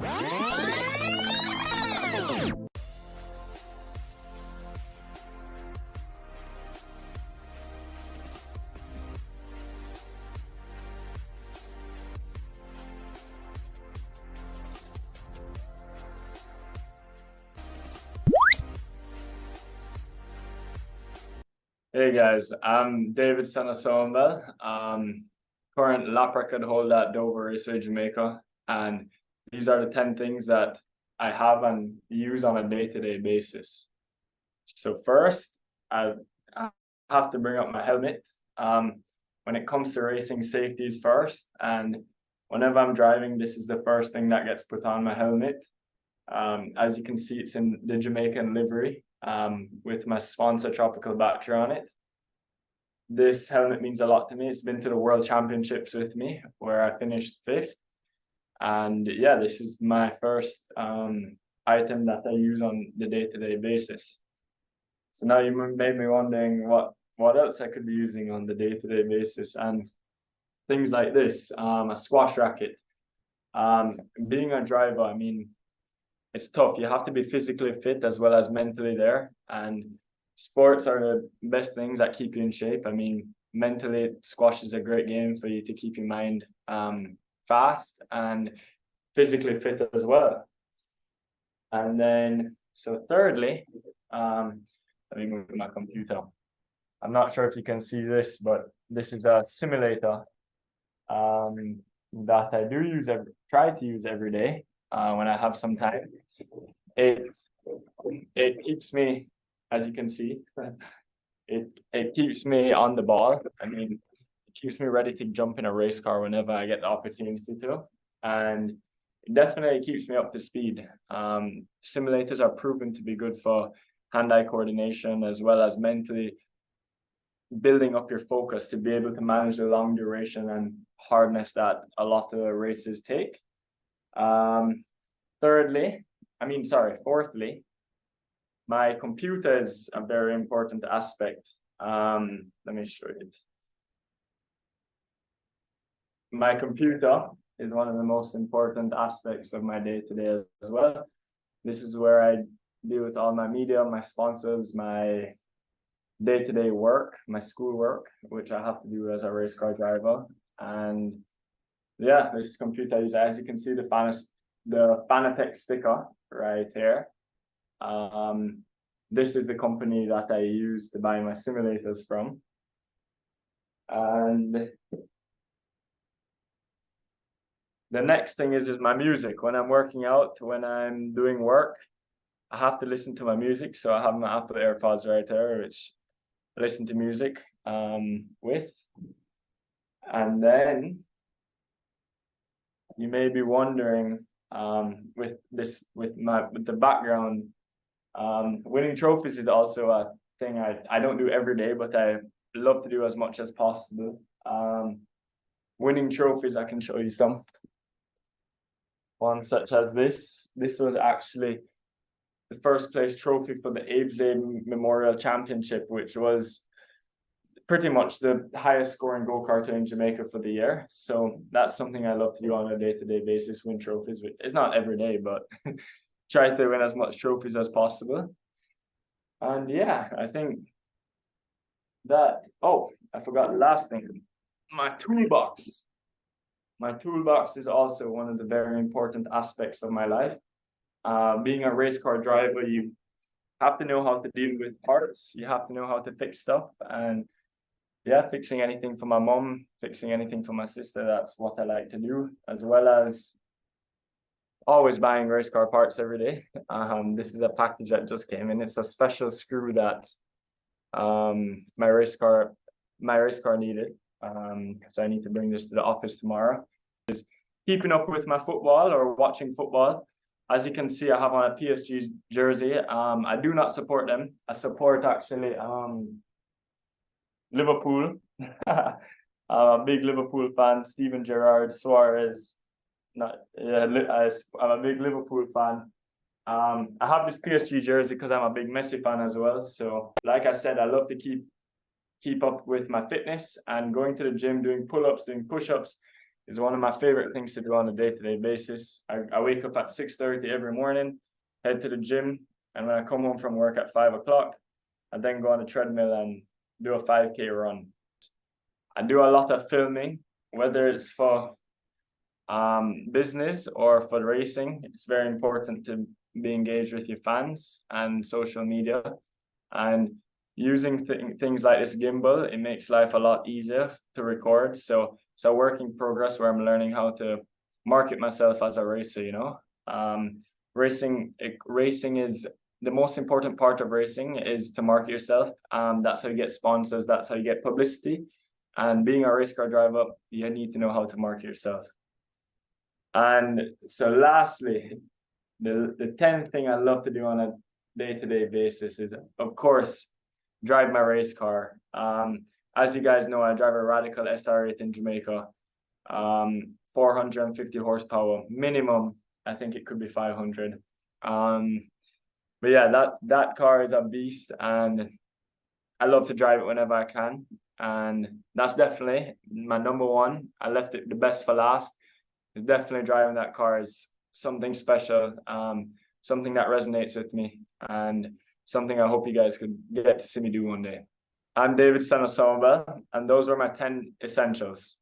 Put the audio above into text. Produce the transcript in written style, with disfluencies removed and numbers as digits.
Hey guys, I'm David Senna Summerbell, current lap record holder at Dover Raceway, Jamaica, and these are the 10 things that I have and use on a day-to-day basis. So first, I have to bring up my helmet. When it comes to racing, safety is first, and whenever I'm driving, this is the first thing that gets put on my helmet. As you can see, it's in the Jamaican livery, with my sponsor Tropical Battery on it. This helmet means a lot to me. It's been to the World Championships with me, where I finished 5th. And yeah, this is my first item that I use on the day-to-day basis. So now you made me wondering what else I could be using on the day-to-day basis, and things like this, a squash racket. Being a driver, I mean, it's tough. You have to be physically fit as well as mentally there. And sports are the best things that keep you in shape. I mean, mentally, squash is a great game for you to keep your mind fast and physically fit as well. And then, so thirdly, let me move my computer. I'm not sure if you can see this, but this is a simulator that I try to use every day when I have some time. It keeps me, as you can see, it keeps me on the ball. I mean, it keeps me ready to jump in a race car whenever I get the opportunity to, and it definitely keeps me up to speed. Simulators are proven to be good for hand-eye coordination as well as mentally building up your focus to be able to manage the long duration and hardness that a lot of races take. Fourthly, my computer is a very important aspect. Let me show it. My computer is one of the most important aspects of my day-to-day as well. This is where I deal with all my media, my sponsors, my day-to-day work, my school work, which I have to do as a race car driver. And yeah, this computer is, as you can see, the Fanatec sticker right here. This is the company that I use to buy my simulators from. And the next thing is my music. When I'm working out, when I'm doing work, I have to listen to my music. So I have my Apple AirPods right there, which I listen to music with. And then you may be wondering, with the background, winning trophies is also a thing I don't do every day, but I love to do as much as possible. Winning trophies, I can show you some. One such as this. This was actually the first place trophy for the Abe Memorial Championship, which was pretty much the highest scoring go-karter in Jamaica for the year. So that's something I love to do on a day-to-day basis, win trophies. It's not every day, but try to win as much trophies as possible. And yeah, I think that, oh, I forgot the last thing, my toolbox. My toolbox is also one of the very important aspects of my life. Being a race car driver, you have to know how to deal with parts. You have to know how to fix stuff. And yeah, fixing anything for my mom, fixing anything for my sister, that's what I like to do, as well as always buying race car parts every day. This is a package that just came in. It's a special screw that my race car needed. So I need to bring this to the office tomorrow. Is keeping up with my football or watching football. As you can see, I have on a PSG jersey. I do not support them. I support actually Liverpool. I'm a big Liverpool fan. Steven Gerrard, Suarez. I'm a big Liverpool fan. I have this PSG jersey because I'm a big Messi fan as well. So, like I said, I love to keep up with my fitness and going to the gym, doing pull-ups, doing push-ups, is one of my favorite things to do on a day-to-day basis. I wake up at 6:30 every morning, head to the gym, and when I come home from work at 5 o'clock, I then go on the treadmill and do a 5K run. I do a lot of filming, whether it's for business or for racing. It's very important to be engaged with your fans and social media, and using things like this gimbal, it makes life a lot easier to record. So it's a work in progress where I'm learning how to market myself as a racer, you know. Racing is the most important part of racing, is to market yourself. That's how you get sponsors, that's how you get publicity. And being a race car driver, you need to know how to market yourself. And so lastly, the 10th thing I love to do on a day-to-day basis is, of course, drive my race car. As you guys know, I drive a Radical SR8 in Jamaica, 450 horsepower minimum. I think it could be 500. But yeah, that car is a beast, and I love to drive it whenever I can. And that's definitely my number one. I left it the best for last. Definitely driving that car is something special, something that resonates with me, and something I hope you guys could get to see me do one day. I'm David Senna Summerbell, and those are my 10 essentials.